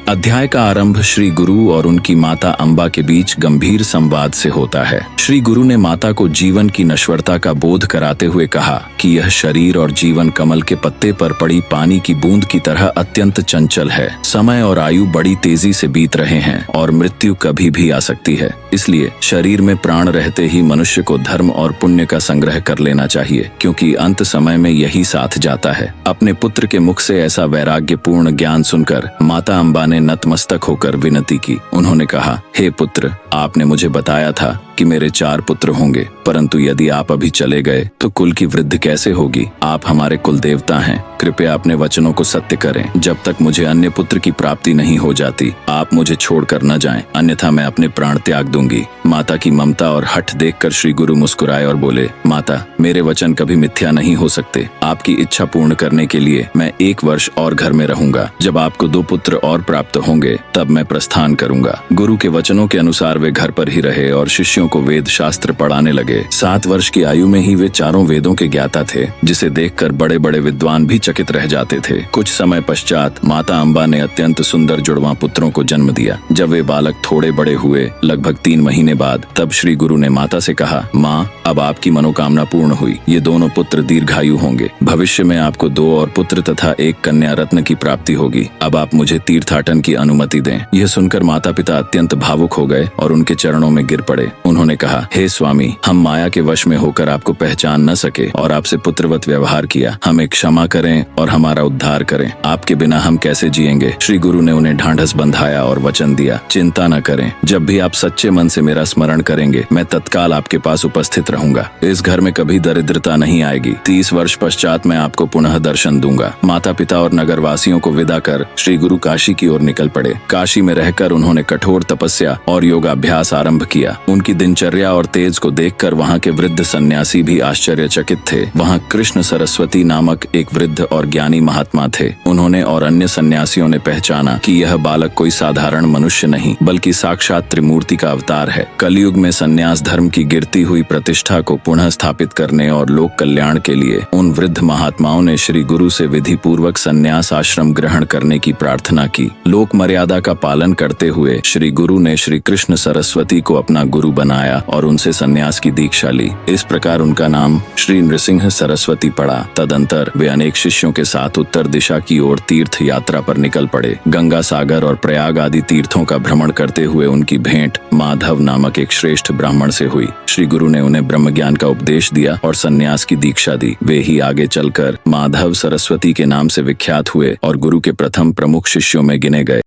अध्याय का आरंभ श्री गुरु और उनकी माता अम्बा के बीच गंभीर संवाद से होता है। श्री गुरु ने माता को जीवन की नश्वरता का बोध कराते हुए कहा कि यह शरीर और जीवन कमल के पत्ते पर पड़ी पानी की बूंद की तरह अत्यंत चंचल है। समय और आयु बड़ी तेजी से बीत रहे हैं और मृत्यु कभी भी आ सकती है। इसलिए शरीर में प्राण रहते ही मनुष्य को धर्म और पुण्य का संग्रह कर लेना चाहिए, क्योंकि अंत समय में यही साथ जाता है। अपने पुत्र के मुख से ऐसा वैराग्यपूर्ण ज्ञान सुनकर माता अम्बा ने नतमस्तक होकर विनती की। उन्होंने कहा, हे पुत्र, आपने मुझे बताया था कि मेरे 4 पुत्र होंगे, परंतु यदि आप अभी चले गए तो कुल की वृद्धि कैसे होगी? आप हमारे कुल देवता हैं, कृपया अपने वचनों को सत्य करें। जब तक मुझे अन्य पुत्र की प्राप्ति नहीं हो जाती, आप मुझे छोड़कर न जाएं, अन्यथा मैं अपने प्राण त्याग दूंगी। माता की ममता और हठ देखकर श्री गुरु मुस्कुराए और बोले, माता, मेरे वचन कभी मिथ्या नहीं हो सकते। आपकी इच्छा पूर्ण करने के लिए मैं 1 वर्ष और घर में रहूंगा। जब आपको 2 पुत्र और प्राप्त होंगे तब मैं प्रस्थान करूंगा। गुरु के वचनों के अनुसार वे घर पर ही रहे और शिष्यों को वेद शास्त्र पढ़ाने लगे। 7 वर्ष की आयु में ही वे चारों वेदों के ज्ञाता थे, जिसे देखकर बड़े बड़े विद्वान भी चकित रह जाते थे। कुछ समय पश्चात माता अम्बा ने अत्यंत सुंदर जुड़वा पुत्रों को जन्म दिया। जब वे बालक थोड़े बड़े हुए, लगभग 3 महीने बाद, तब श्री गुरु ने माता से कहा, माँ, अब आपकी मनोकामना पूर्ण हुई। ये दोनों पुत्र दीर्घायु होंगे। भविष्य में आपको 2 और पुत्र तथा 1 कन्या रत्न की प्राप्ति होगी। अब आप मुझे तीर्थाटन की अनुमति दें। यह सुनकर माता पिता अत्यंत भावुक हो गए और उनके चरणों में गिर पड़े। उन्होंने कहा, हे स्वामी, हम माया के वश में होकर आपको पहचान न सके और आपसे पुत्रवत व्यवहार किया। हमें क्षमा करें और हमारा उद्धार करें। आपके बिना हम कैसे जिएंगे? श्री गुरु ने उन्हें ढांढस बंधाया और वचन दिया, चिंता न करें। जब भी आप सच्चे मन से मेरा स्मरण करेंगे, मैं तत्काल आपके पास उपस्थित रहूंगा। इस घर में कभी दरिद्रता नहीं आएगी। 30 वर्ष पश्चात मैं आपको पुनः दर्शन दूंगा। माता पिता और नगरवासियों को विदा कर श्री गुरु काशी की ओर निकल पड़े। काशी में रहकर उन्होंने कठोर तपस्या और योगाभ्यास आरंभ किया। उनकी दिनचर्या और तेज को देखकर वहाँ के वृद्ध सन्यासी भी आश्चर्यचकित थे। वहाँ कृष्ण सरस्वती नामक एक वृद्ध और ज्ञानी महात्मा थे। उन्होंने और अन्य सन्यासियों ने पहचाना कि यह बालक कोई साधारण मनुष्य नहीं, बल्कि साक्षात त्रिमूर्ति का अवतार है। कलयुग में सन्यास धर्म की गिरती हुई प्रतिष्ठा को पुनः स्थापित करने और लोक कल्याण के लिए उन वृद्ध महात्माओं ने श्री गुरु से विधि पूर्वक सन्यास आश्रम ग्रहण करने की प्रार्थना की। लोक मर्यादा का पालन करते हुए श्री गुरु ने श्री कृष्ण सरस्वती को अपना गुरु बनाया और उनसे सन्यास की दीक्षा ली। इस प्रकार उनका नाम श्री नृसिंह सरस्वती पड़ा। तदंतर वे अनेक शिष्यों के साथ उत्तर दिशा की ओर तीर्थ यात्रा पर निकल पड़े। गंगा सागर और प्रयाग आदि तीर्थों का भ्रमण करते हुए उनकी भेंट माधव नामक एक श्रेष्ठ ब्राह्मण से हुई। श्री गुरु ने उन्हें ब्रह्म ज्ञान का उपदेश दिया और सन्यास की दीक्षा दी। वे ही आगे चलकर माधव सरस्वती के नाम से विख्यात हुए और गुरु के प्रथम प्रमुख शिष्यों में गिने गए।